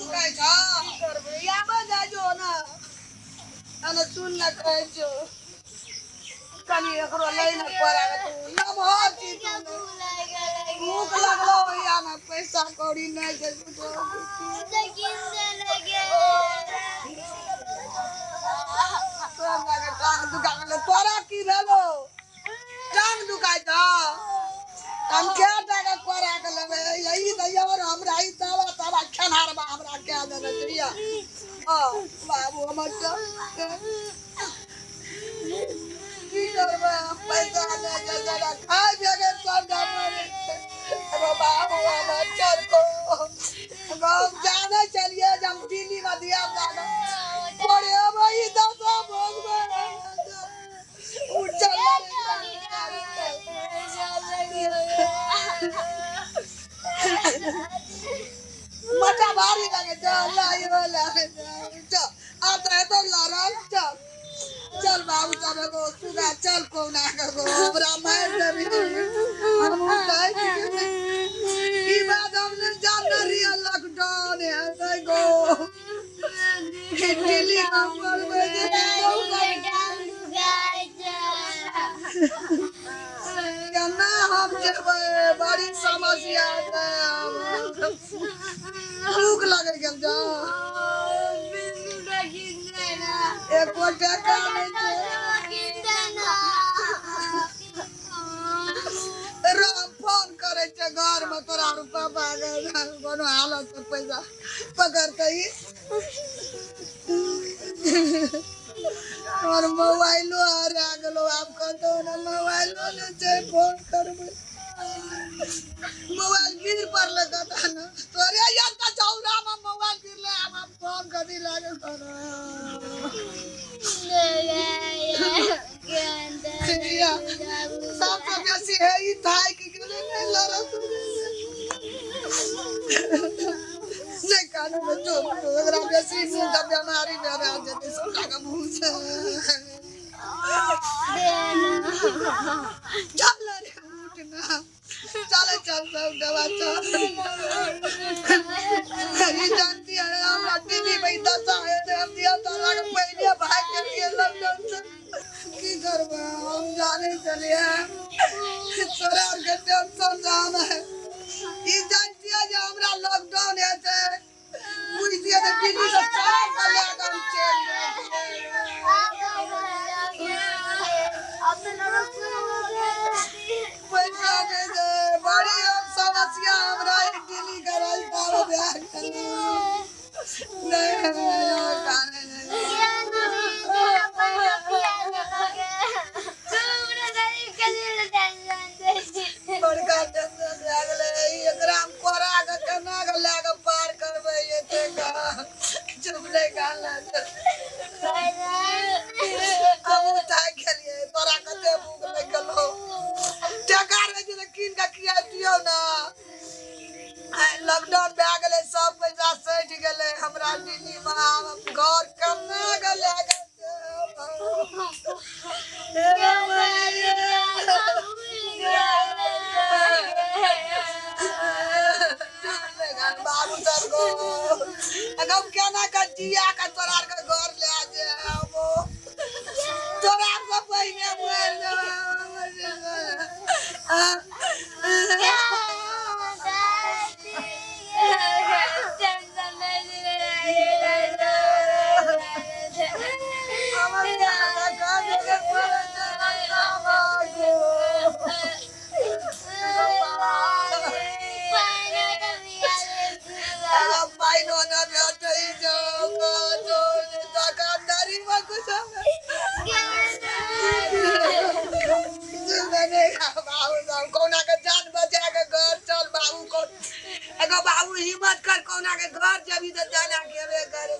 दुखाई था या बजा जो ना अन सुन न कह जो कनी एकरो लई न पड़ा तू न भर छी तू भूख लगलो या ना पैसा कौड़ी नहीं दे तू लेकिन से लगे सब लगे टांग दुकान तोरा की भेलो टांग दुखाई था हम क्या टाका कोरा के लेबे यही दैया और हमरा ई दवा तवा खनार बा हमरा क्या देना चाहिए बाबू हमर की करबे पैसा ले जरा खाए जगे सब डरे अरे बाबू हमर चल को गांव जाने चलिए हम दिल्ली में दिया जाना पड़े भाई दसा भोग में उठ चल मचा भारी लगे चल यो लगे चल आता है तो लड़न चल चल बाबू चल को सुगा चल को ना को ब्राह्मण कभी हम उठाए की बात हमने जान रही लॉकडाउन है गो दिल्ली हम पर ना हम जब बड़ी समस्या भूख लगे गल जा एक टका फोन करे घर में तोरा रुपया पागल कोनो हालत पैसा पकड़ते ही और मोबाइलो हरा गेलो आप कहतो ना मोबाइलो ले जे फोन करबे मोबाइल गिर पड़ले कता ना तोरे यार का चौरा में मोबाइल गिरले हम फोन कदी लागे करो सबसे बेसी है ई थाई की गेले नहीं लड़त नहीं कानू में जो अगर आप बेसी मुंह का बीमारी में रह जाते सब का मुंह से चल रे उठना चल चल सब दवा चल ये जानती है हमरा दीदी भाई दसा है हम दिया तारा के पहले भाई के लिए लॉकडाउन से की करबे हम जाने चले तोरा के टेंशन जाना है ई जानती है जे हमरा लॉकडाउन है ते बुझ दिया ते दिल्ली से चार का लेकर हम चल पैसा दे दे बड़ी समस्या हमरा दिल्ली का रास्ता ब्याह नहीं खाने बड़का टेंशन आ गेले एकरा हम कोरा के केना के लाग पार करबे एते का चुपले गाला हम उठाई खेलिए तोरा कते भूख लग गेलो टका रे जे किन के खिया दियो ना लॉकडाउन में आ गेले सब पैसा सट गेले हमरा दिल्ली में घर केना के लाग बाबू सर को अगर क्या ना कर दिया का तोरा के घर ले आ जाओ तोरा से पहले बोल हिम्मत कर कोना के घर जबी तो जाना केबे करे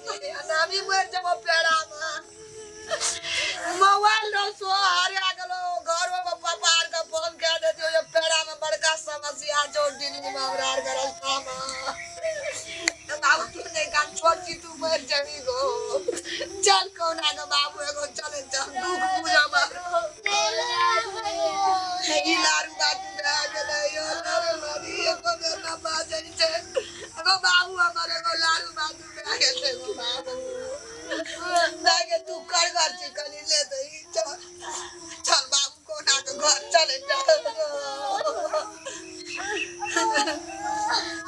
नामी मर जब पेड़ा में मोबाइल रो सो हारे गेलो घर में पापा आर का फोन के दे दियो ये पेड़ा में बड़का समस्या जोड़ दिल्ली में हमरा आर घर रास्ता में तो बाबू तू नहीं काम छोड़ की तू मर जबी गो चल कोना के बाबू एगो चले चल दुख पूजा मारो ई लारू बात आ गेले यो लरे मरी एको ना बाजे छे एगो बाबू हमर एगो लारू खेले गो बाबू लागे तू कर घर चिकनी ले दई चल चल बाबू को ना के घर चले जा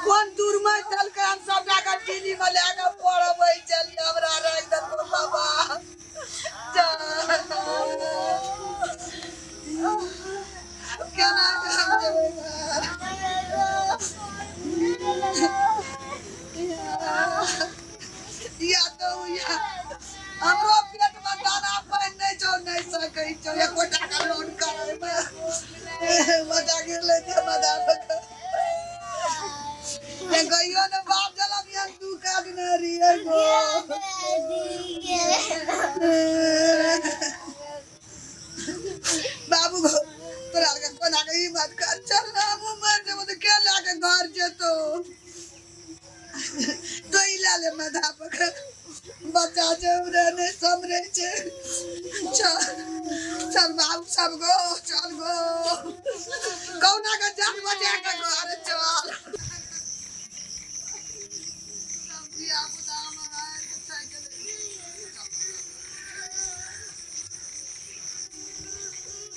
कौन दूर में चल के हम सब जाकर टीली में लेके पड़बै चल हमरा रह दे बाबा केना हम जेबै या तो या हमरो पेट में दाना पानी नहीं छौ नहीं सकै छौ एको टाका लोन करे मजा गेलै ते मजा ये गइयो ने बाप जलम या तू का दिन रिए गो बाबू गो तोरा के कोना के हिम्मत कर चल ना मर जे मत के लाके घर जेतो तो इला ले मधा पक बच्चा जे रहने समरे छे चल चल बाबू सब गो चल गो कौना के जान बजा के घर चल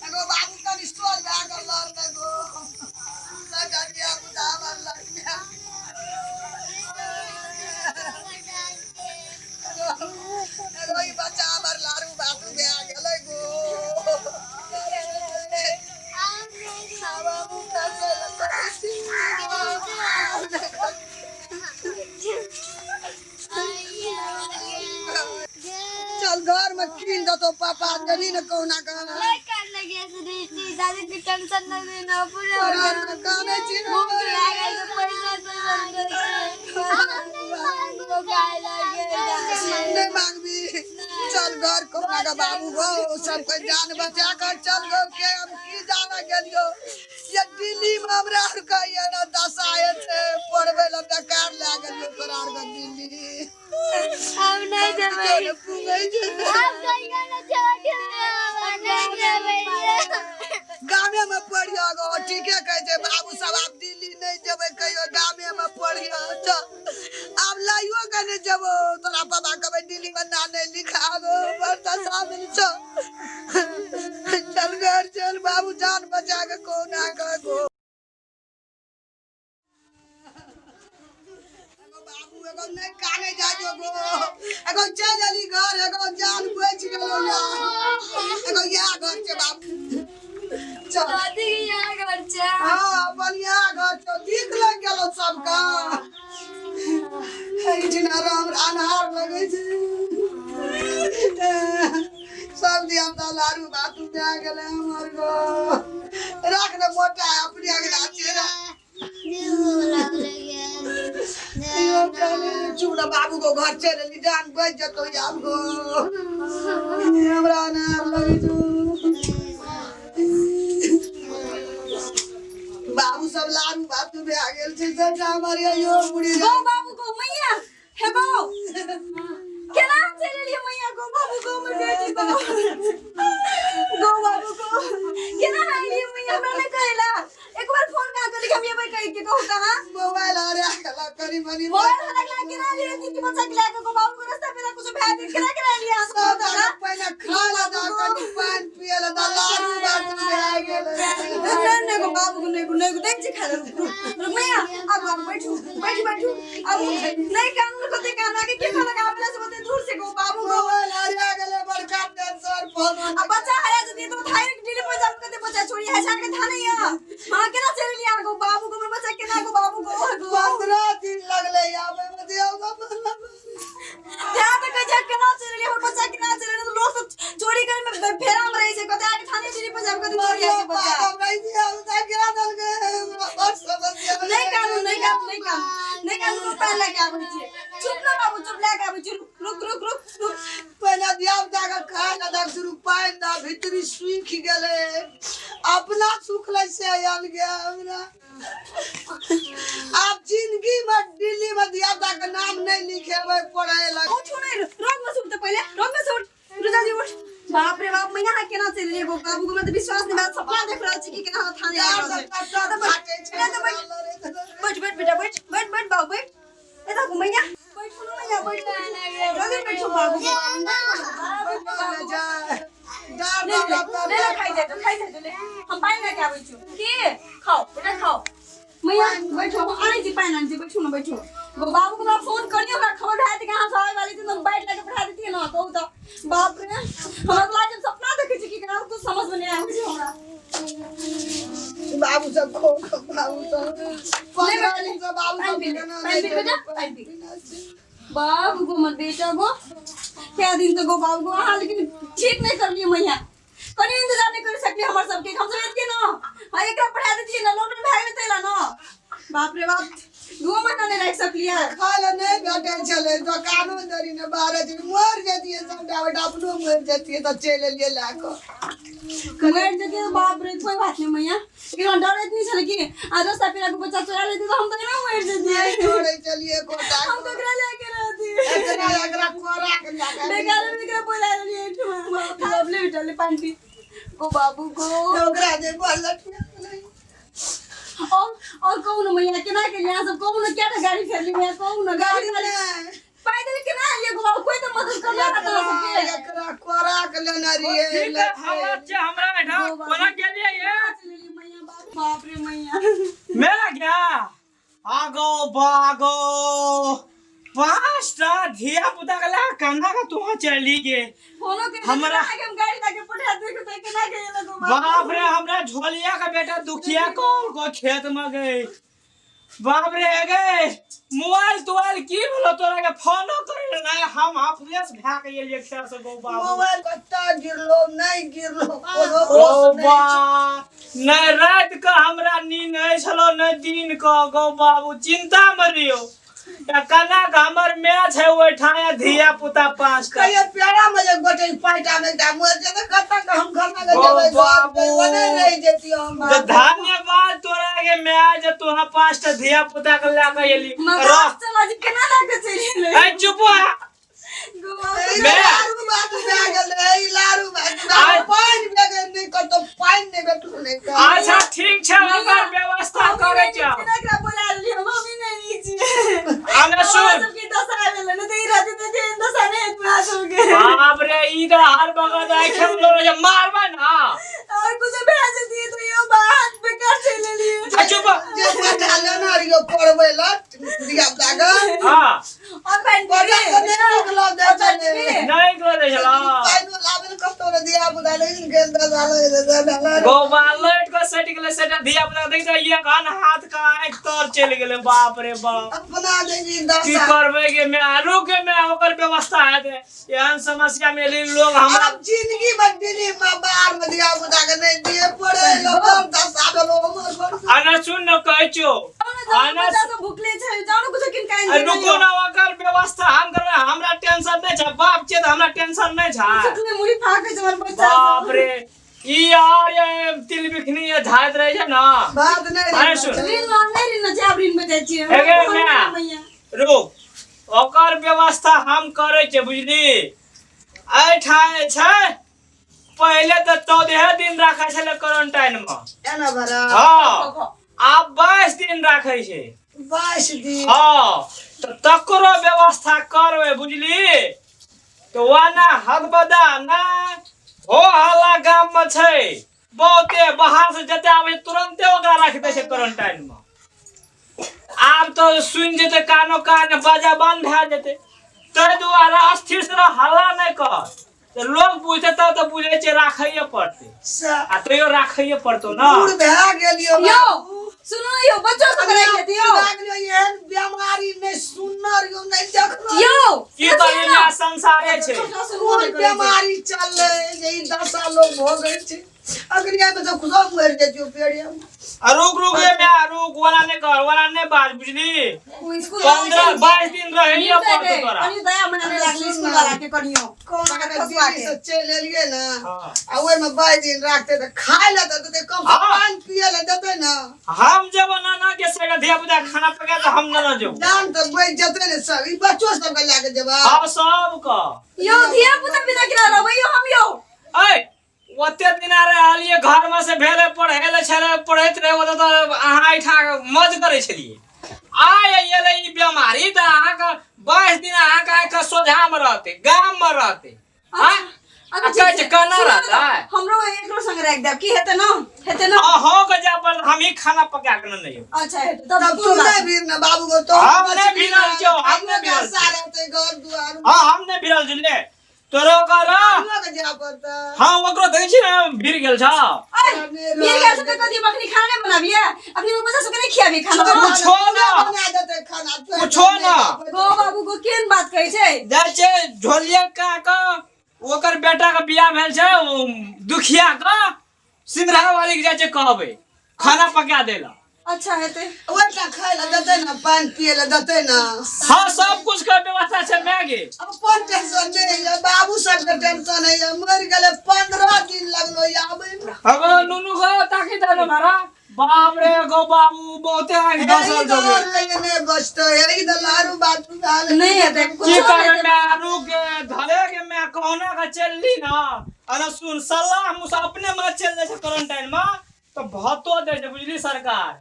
एगो बाबू कनी स्टोर बैग लर ने गो लगनिया बुदावर लगनिया एगो ई बच्चा हमर लारू बाबू में आ गेलै गो बाबू कैसे चल घर में कीन दो तो पापा जनी न कोना का दादी की टेंशन न लेना पूरे काने छी भूख लागल तो पैसा तो नहीं मांगबी चल घर कोना का बाबू गो सब कोई जान बचा कर चल गो के हम की जाना गेलियो ये दिल्ली में हमरा का ये न दसाए थे पढ़बे ल बेकार लागल तोरा का दिल्ली हम नहीं देबै पूंगै जे आप कहियो न छोड़ दे नहीं देबै गामे में पढ़ियो गो ठीके कहे छै बाबू सब आप दिल्ली नहीं जेबै कहियो गामे में पढ़ियो चल अब लाइयो के नहीं जेबो तोरा पापा कबे दिल्ली में ना नहीं लिखा गो बरता सामने चल चल घर चल बाबू जान बचा के कोना का गो बाबू एगो नहीं काने जाजो गो एगो चल अली घर एगो जान बच गेलो या एगो या घर के बाबू चल दादी की यहाँ घर छे हां अपन या घर तो दिख लग गेलो सबका हे जिना राम अनहार लगे छे सब दिया हम लारू बातू दे गेले हमर गो राख ने मोटा अपनी अगला चेहरा यो काले चूड़ा बाबू को घर चले ली जान बच जतो याम गो हमरा अनहार लगे छो बाबू सब लारू बातू में आ गेल छे सब हमारे यो बुढ़ी गो बाबू को मैया हे गो केना चले लिए मैया गो बाबू को मैं बेटी को गो बाबू को केना लिए मैया मैंने कहला एक बार फोन का कर हम ये भाई कह के कहता हां मोबाइल आ रहा कला करी मनी मोबाइल लगा केना लिए की बच्चा के लेके गो बाबू को रास्ता पे कुछ भे दे केना लिए सब दादा पहले खाला दा कनी पान पियला दा लारू बातू में आ गेल ने गो बाबू को नहीं को देख खा रुक मैया अब हम बैठू अब नहीं काम को ते कहना कि क्या लगा आपला से बते दूर से गो बाबू को मोबाइल आ रहा गेले बड़का टेंशन फोन अब बच्चा आया तो तो थाई डिले पर जब करते बच्चा छोड़ी है शान के थाने या हां केना चले लिया गो बाबू को मेरे बच्चा केना गो बाबू को 15 दिन लगले आवे में दियो ध्यान से कह केना चले लिया और बच्चा केना चले तो लोग चोरी कर में फेरा में रही से कहते आगे थाने डिले पर जब करते चोरी है बच्चा नहीं दिया उता गिरा दल के बस समस्या नहीं काम को पहले क्या बच्चे चुप ना बाबू चुप लेके आवे रुक पहले दिया जाकर खाए ना 10 रुपए ना भीतरी सूख गेले अपना सुखले से आयल गया हमरा आप जिंदगी में दिल्ली में दिया का नाम नहीं लिखेबे पढ़े लग उठ नहीं रोग में सुट पहले रोग में सुट रुजा जी उठ बाप रे बाप मैया केना चल रे गो बाबू को मैं तो विश्वास नहीं बात सपना देख रहा छी कि केना थाने आ रहा है बैठ बेटा बैठ बाबू बैठ ए देखो मैया बैठ सुनो मैया बैठ बाबू को ले जाए डर ले डर ले खाई जाए तो ले हम पानी लेके आबै छु के खाओ बेटा खाओ मैया बैठो आने जी पानी आने जी बैठो ना बैठो बाबू को फोन करियो हमरा खबर भेज दे कहां से आवे वाली थी तुम बैठ लेके पठा देती ना कहू तो बाप रे हमरा लागे सपना देखे छी कि केना तू समझ में नहीं आबै छी हमरा बाबू सब खो बाबू सब बाबू को मत बेटा गो क्या दिन तो गो बाबू को हां लेकिन ठीक नहीं कर लिए मैया कनी इंतजार नहीं कर सकली हमर सबके हम सब एतके ना हां एकरा पढ़ा देती ना लोटन भाग में तेला ना बाप रे बाप 2 महीना नहीं रख सकली है खाला नहीं बैठे चले दुकानों दरी ने 12 दिन मर जाती है सब डावट अपनो मर जाती है तो चले लिए लाको मर जाती है बाप रे कोई बात नहीं मैया लेकिन डर इतनी चले कि आज रास्ता पे को बच्चा चुरा लेती तो हम तो ना मर जाती है छोड़े चलिए कोटा हम तो करा लेके रहती एकरा कोरा के लगा बेकार बोला रही बाप ले बेटा ले पानी पी को बाबू को ओकरा जे बोलत और कहूँ ना मैया केना के यहाँ सब कहूँ ना क्या गाड़ी फेरली मैया कहूँ ना गाड़ी वाले पैदल केना ये घुमाओ कोई तो मदद कर ले ना सबके एकरा कोरा के लेना रही ठीक है हमरा बैठा कोना के लिए ये मैया बाप रे मैया मेरा क्या आगो बागो पांचटा धिया पुता गला कन्ना का तुहा चली गे फोनो के हमरा आगे हम गाड़ी लाके पठा दे के केना के ये लगो बाप रे हमरा झोलिया का बेटा दुखिया को खेत में गए बाप रे गए मोबाइल तोबाइल की बोलो तोरा के फोनो करे ना हम फ्रेश भा के ये लेक्चर से गो बाबू मोबाइल कत्ता गिरलो नहीं गिरलो ओ बा नहीं रात का हमरा नींद नहीं छलो नहीं दिन का गो बाबू चिंता मरियो कना का हमर मैच है वो ठाया धिया पुता 5 का कहिए प्यारा मजे गोटे पाइटा में दा मोर जे कत्ता का हम घर में जेबै बाबू बने रह जेती हम धन्यवाद तोरा के मैच तोहा 5 टा धिया पुता के लाके एली मजाक चला जी केना लागे चली ए चुप लारू बात में गेल लारू बात पानी बेगे नहीं कतो पानी नहीं बेटू नहीं अच्छा ठीक छै ओकर व्यवस्था करे छ केना बोला ली हम भी नहीं छी आने सुन सबकी दशा आवेला न देई रहते ते दशा नहीं इतना सबके बाप रे इधर हर बगल आए खेलो रे मारबा ना और कुछ भेज दिए तो ये बात बेकार चले लिए चुप जे डाले ना रियो पड़बै लट दिया दागा हां और पैन पड़ा नहीं निकलो दे चले नहीं को दे चला पानी लावेल कतो रे दिया बुदा लेकिन गेल डाला गोपाल लाइट को सेट के सेट धिया पुता देख तो ये कान हाथ का एक तोर चल गेले बाप रे बाप अपना देगी की दशा करबे के मैं आलू के मैं ओकर व्यवस्था है दे एहन समस्या में लोग हमरा अब जिंदगी में दिल्ली में बाहर में दिया बुदा के नहीं दिए पड़े लोग दशा दलो हमर आना सुन न कहै छो आना तो भूखले छै जानो कुछ किन काइन रुको ना ओकर व्यवस्था हम करबे हमरा टेंशन नहीं छै बाप छै त हमरा टेंशन नहीं छै सुखले मुड़ी फाके छै हमर बच्चा बाप रे ई यार ये तिल बिखनी ये धाइत रहे छै ना बात नहीं अरे सुन ऋण नहीं ऋण जाबरिन में दै छी एगे मैं रुक ओकर व्यवस्था हम करे छै बुझली ऐ ठाए छै पहले त 14 दिन राखै छले क्वारंटाइन में एना भरा हां आप 22 दिन राखै छै 22 दिन हां त तकरो व्यवस्था करबे बुझली तो वाना हदबदा ना हो हल्ला गाम में छै बहुते बाहर से जते आवे तुरंते ओकरा राख दे छै क्वारंटाइन में आब तो सुन जेते कानो कान बाजा बंद भ जेते तै दुआरे स्थिर से हल्ला नहीं कर तो लोग पूछते तो बुझे छै राखैए पड़ते आ तैयो राखैए पड़तो ना दूर भए गेलियो यो सुनो यो बच्चों सब रह गए यो लागलियो एहन बीमारी नहीं सुनर यो नहीं देखलो यो की कहिना संसारे छै कोन बीमारी चले जे ई दशा लोग भोगै छै अगरिया में तो खुदा मर जेतियो पेड़िया रुक ये मैं रुक वाला ने कर वाला ने बात बुझली वो स्कूल 15-22 दिन रहिए पड़तो तोरा अनि दया मनाने लागली स्कूल वाला के करियो कौन मगर के फसवा दिल्ली के से चल एलिए ना हाँ। आ ओय में 22 दिन रखते त खाए ले त कम से हाँ। पानी पिए ले देते ना हम जब नाना के से धिया पुता खाना पका तो हम ना जो जान त बैठ जते ने सब ई बच्चो सब के लाके जवाब हम सब का यो धिया पुता बिना किरा रहबै यो हम यो ए ओते दिन रे आलिए घर में से भेले पढ़े ले छले पढ़ैत रहे ओत त अहाँ इठा मज करे छलिए आय एले ई बीमारी त अहाँ का 22 दिन अहाँ का सोझ सोझा में रहते गांव में रहते हां अच्छा कहना रहता है हमरो एकरो संग रख देब की हेते ना हो गजा पर हम ही खाना पका के नहीं अच्छा हेते तब तब तू नहीं भीर ना बाबू को तो हमने भीरल जो हमने भीरल सारे ते घर दुआर हां हमने भीरल जुले तोरो कर लोग जा पड़ता हां ओकरो देखै छी ना भीर गेल छ मेरे गैस से कदी बकरी खाना नहीं बनाबिए अपनी बच्चा सब नहीं खियाबी खाना पूछो ना बना देते खाना पूछो ना गो बाबू को केन बात कहै छै जाय छै झोलिया का ओकर बेटा के बियाह भेल छै दुखिया का सिंधरा वाली के जाय छै कहबै खाना पका देला अच्छा हेते ओटा खाय ल देते ना पानी पिए ल देते ना हां सब कुछ के व्यवस्था छै मैगे अब कोन टेंशन नहीं है बाबू सब के टेंशन है ये मर गेले 15 दिन लगलो आबे अगो नुनु गो ताकि दे मारा बाप रे गो बाबू बहुते आंख बसल जोगे ने बचतो है इधर लारू बात डाल नहीं हेते की कुछ करे मैं रुक धरे के मैं कहना का चलली ना अरे सुन सलाह मुसा अपने में चल जाय छै क्वारंटाइन में तो भतो दे छै बुझली सरकार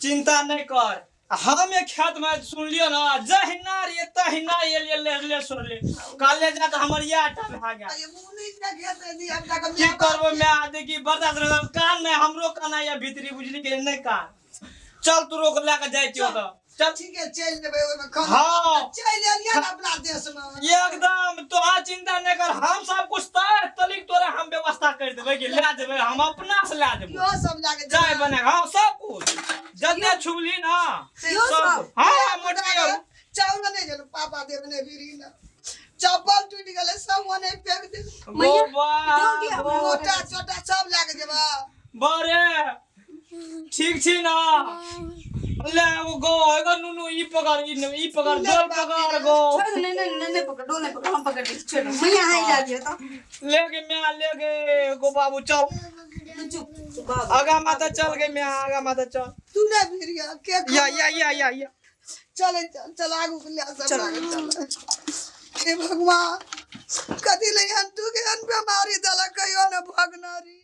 चिंता नहीं कर हम एक खेत में सुन लियो ना जहिना रे तहिना ले सुन ले काले जा के हमर या टा भा गया ये मुनी के खेते दी अब तक की करबो मैं आदे की बर्दाश्त नहीं कान में हमरो काना या भीतरी बुझली के नहीं कान चल तू रोक ला के जाय छियो तो चल ठीक है चल जेबे ओय में खाना हां चल लिया ना अपना देश में एकदम तोहा चिंता नहीं कर हम सब कुछ तलिक तोरा हम व्यवस्था कर देबे कि ला देबे हम अपना से ला देबे यो सब लागे चाय बने हां सब कुछ जते छुबली ना यो सब हां मोटा चावल नहीं जलो पापा देबने बीरी ना चप्पल टूट गेले सब ओने फेंक दे गोबा मोटा छोटा सब लागे जेबा बरे ठीक छी ना ले वो गो एगो नुनु ई पकड़ डोल पकड़ गो नहीं पकड़ डोल नहीं पकड़ हम पकड़ के छोड़ मैया आई जा दियो तो लेके गो बाबू चल चुप बाबू आगा माता चल गए मैं आगा माता चल तू ना बीरिया के या चल आगू के ले सब लागे चल हे भगवान कथी ले हम तू के अन बीमारी दला कहियो ना भगनारी